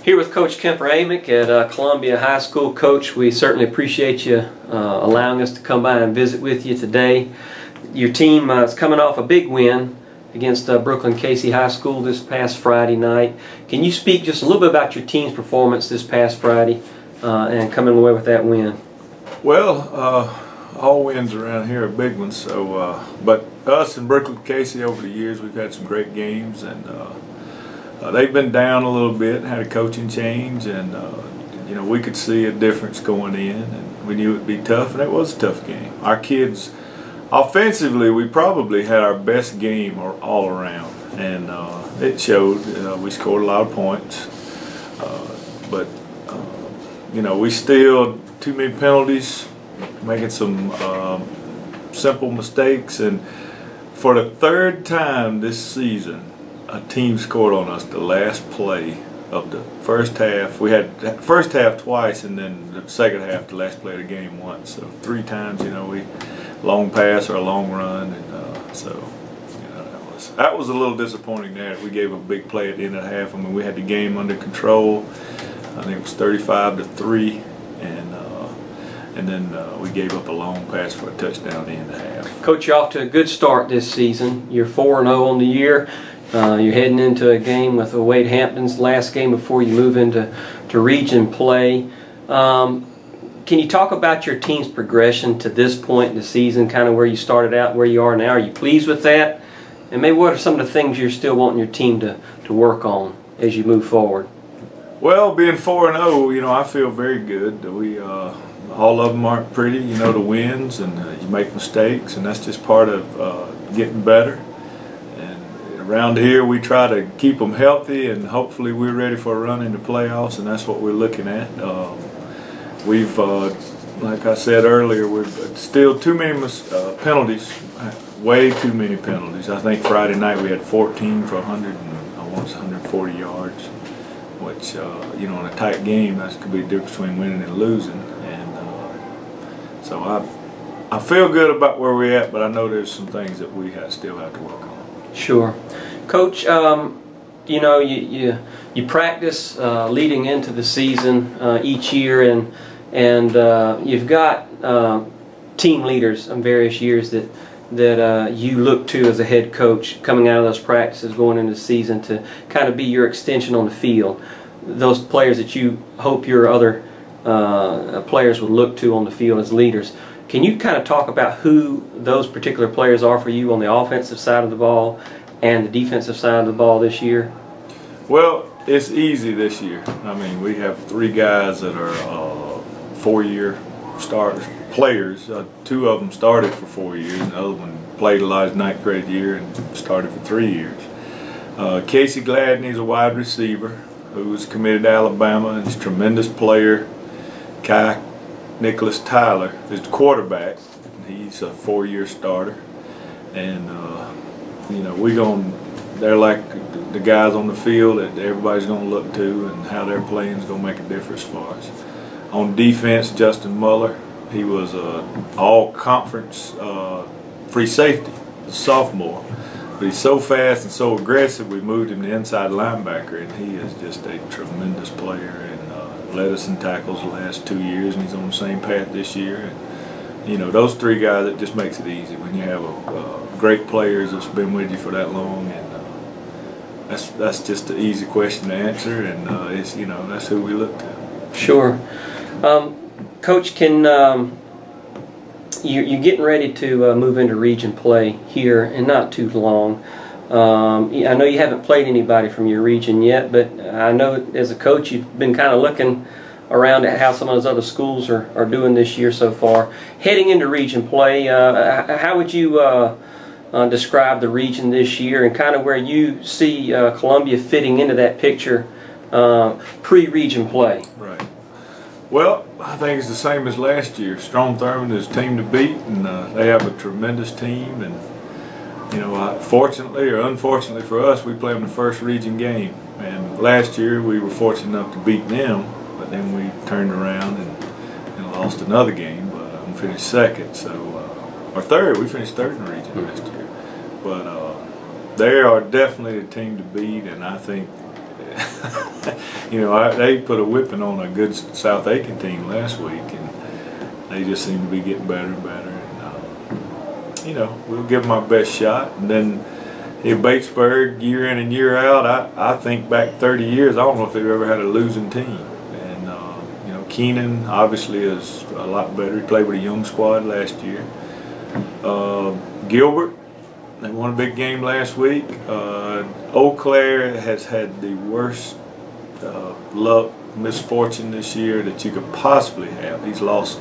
Here with Coach Kemper Amick at Columbia High School. Coach, we certainly appreciate you allowing us to come by and visit with you today. Your team is coming off a big win against Brooklyn Casey High School this past Friday night. Can you speak just a little bit about your team's performance this past Friday and coming away with that win? Well, all wins around here are big ones. So, but us and Brooklyn Casey over the years, we've had some great games, and they've been down a little bit, had a coaching change, and you know, we could see a difference going in, and we knew it'd be tough, and it was a tough game. Our kids, offensively, we probably had our best game all around, and it showed. We scored a lot of points, but you know, we still too many penalties, making some simple mistakes, and for the third time this season, a team scored on us the last play of the first half. We had the first half twice, and then the second half, the last play of the game once. So 3 times, you know, we long pass or a long run, and so you know, that was a little disappointing there. We gave a big play at the end of the half. I mean, we had the game under control. I think it was 35-3, and then we gave up a long pass for a touchdown at the end of the half. Coach, you're off to a good start this season. You're 4-0 on the year. You're heading into a game with Wade Hampton's last game before you move into region play. Can you talk about your team's progression to this point in the season, kind of where you started out, where you are now? Are you pleased with that? And maybe what are some of the things you're still wanting your team to work on as you move forward? Well, being 4-0, you know, I feel very good. We all of them aren't pretty, you know, the wins, and you make mistakes, and that's just part of getting better. Around here, we try to keep them healthy, and hopefully we're ready for a run in the playoffs, and that's what we're looking at. We've, like I said earlier, we've still too many penalties, way too many penalties. I think Friday night we had 14 for 140 yards, which, you know, in a tight game, that could be the difference between winning and losing. And so I feel good about where we're at, but I know there's some things that we still have to work on. Sure. Coach, you know, you practice leading into the season each year, and you've got team leaders in various years that you look to as a head coach coming out of those practices going into the season to kind of be your extension on the field. Those players that you hope your other players would look to on the field as leaders. Can you kind of talk about who those particular players are for you on the offensive side of the ball and the defensive side of the ball this year? Well, it's easy this year. I mean, we have 3 guys that are 4-year players. 2 of them started for 4 years, and the other one played a lot his 9th grade year and started for 3 years. Casey Gladney's a wide receiver who was committed to Alabama, and he's a tremendous player. Nicholas Tyler is the quarterback. He's a 4-year starter, and you know, they're like the guys on the field that everybody's going to look to, and how they're playing is going to make a difference for us. On defense, Justin Muller, he was all-conference free safety, a sophomore, but he's so fast and so aggressive. We moved him to inside linebacker, and he is just a tremendous player, and led us in tackles the last 2 years, and he's on the same path this year. And you know, those 3 guys, it just makes it easy when you have great players that's been with you for that long, and that's just an easy question to answer, and it's, you know, that's who we look to. Sure. Coach, can you're getting ready to move into region play here in not too long. I know you haven't played anybody from your region yet, but I know as a coach you've been kind of looking around at how some of those other schools are doing this year so far. Heading into region play, how would you describe the region this year, and kind of where you see Columbia fitting into that picture pre-region play? Right. Well, I think it's the same as last year. Strom Thurmond is a team to beat, and they have a tremendous team, and you know, fortunately or unfortunately for us, we played them the first region game, and last year we were fortunate enough to beat them, but then we turned around and lost another game, but we finished 2nd, so or 3rd. We finished 3rd in the region last year, but they are definitely the team to beat, and I think You know, they put a whipping on a good South Aiken team last week, and they just seem to be getting better and better. And, you know, we'll give them our best shot. And then in Batesburg, year in and year out, I think back 30 years, I don't know if they've ever had a losing team. And, you know, Keenan obviously is a lot better. He played with a young squad last year. Gilbert, they won a big game last week. Eau Claire has had the worst luck, misfortune this year that you could possibly have. He's lost,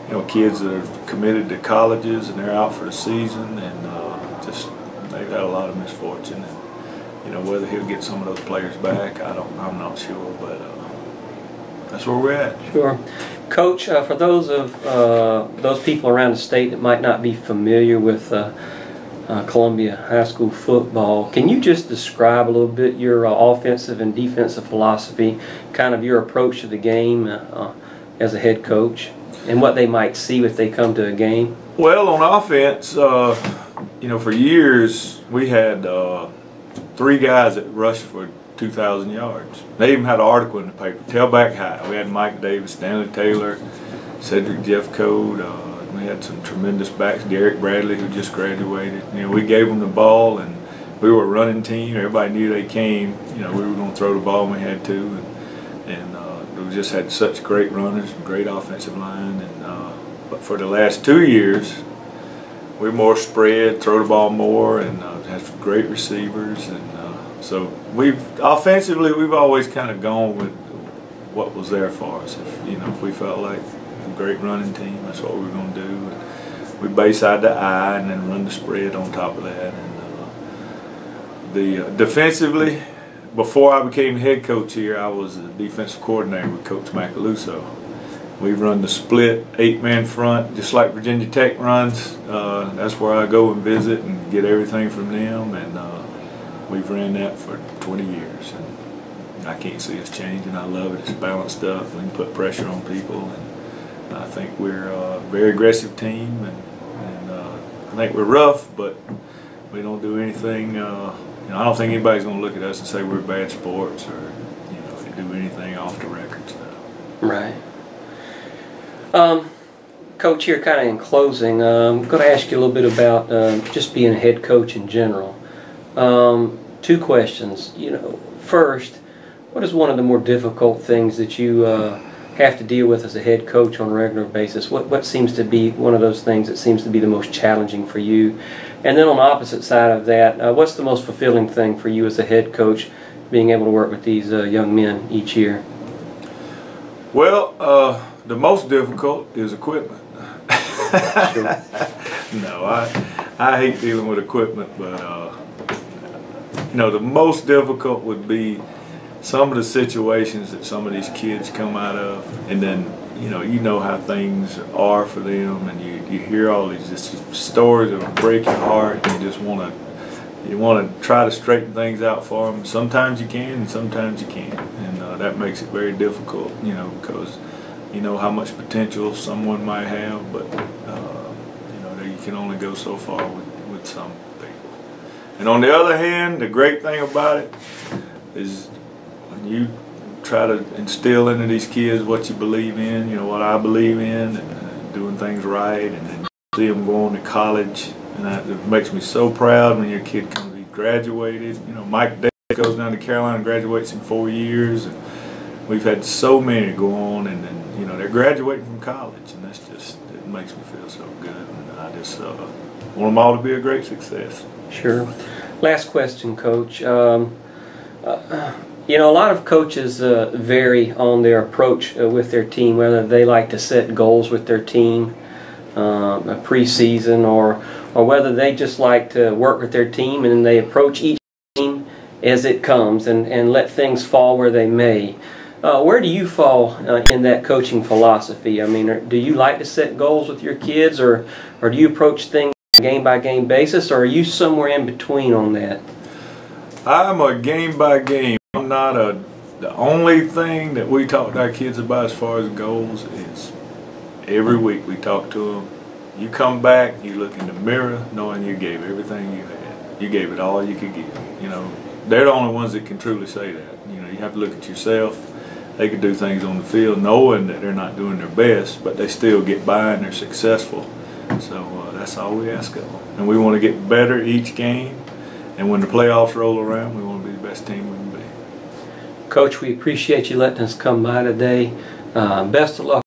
you know, kids that are committed to colleges and they're out for the season, and just they've had a lot of misfortune. And, you know, whether he'll get some of those players back, I'm not sure, but that's where we're at. Sure. Coach, for those people around the state that might not be familiar with Columbia High School football, can you just describe a little bit your offensive and defensive philosophy, kind of your approach to the game as a head coach, and what they might see if they come to a game? Well, on offense, you know, for years we had 3 guys that rushed for 2,000 yards. They even had an article in the paper, tailback high. We had Mike Davis, Stanley Taylor, Cedric Jeffcoat. We had some tremendous backs, Derek Bradley, who just graduated. You know, we gave them the ball, and we were a running team. Everybody knew they came. You know, we were going to throw the ball when we had to, and we just had such great runners, great offensive line. And but for the last 2 years, we're more spread, throw the ball more, and have great receivers. And so offensively, we've always kind of gone with what was there for us. If we felt like a great running team, that's what we were going to do. And we base out the eye and then run the spread on top of that. And defensively, before I became head coach here, I was a defensive coordinator with Coach Macaluso. We run the split 8-man front, just like Virginia Tech runs. That's where I go and visit and get everything from them. And we've ran that for 20 years. And I can't see us changing. I love it. It's balanced up. We can put pressure on people. And I think we're a very aggressive team. And I think we're rough, but we don't do anything. You know, I don't think anybody's going to look at us and say we're bad sports or, you know, do anything off the record stuff. Right. Coach, here kind of in closing, I'm going to ask you a little bit about just being a head coach in general. 2 questions. You know, first, what is one of the more difficult things that you have to deal with as a head coach on a regular basis? What seems to be one of those things that seems to be the most challenging for you? And then on the opposite side of that, what's the most fulfilling thing for you as a head coach, being able to work with these young men each year? Well, the most difficult is equipment. Sure. No, I hate dealing with equipment, but you know, the most difficult would be some of the situations that some of these kids come out of, and then you know how things are for them, and you hear all these just stories that will break your heart, and you just want to try to straighten things out for them. Sometimes you can, and sometimes you can't, and that makes it very difficult, you know, because you know how much potential someone might have, but you know, you can only go so far with some people. And on the other hand, the great thing about it is when you try to instill into these kids what you believe in, you know, what I believe in, and doing things right, and then see them going to college, and it makes me so proud when your kid comes to be graduated. You know, Mike Davis goes down to Carolina and graduates in 4 years, and we've had so many go on, and then you know they're graduating from college, and that's just, it makes me feel so good, and I just want them all to be a great success. Sure. Last question, Coach. You know, a lot of coaches vary on their approach with their team, whether they like to set goals with their team pre-season, or whether they just like to work with their team and they approach each team as it comes and let things fall where they may. Where do you fall in that coaching philosophy? I mean, do you like to set goals with your kids, or do you approach things on a game-by-game basis, or are you somewhere in between on that? I'm a game-by-game. I'm not the only thing that we talk to our kids about as far as goals is every week we talk to them. You come back, you look in the mirror knowing you gave everything you had. You gave it all you could give. You know, they're the only ones that can truly say that. You know, you have to look at yourself. They could do things on the field knowing that they're not doing their best, but they still get by and they're successful. So that's all we ask of them. And we want to get better each game. And when the playoffs roll around, we want to be the best team we can be. Coach, we appreciate you letting us come by today. Best of luck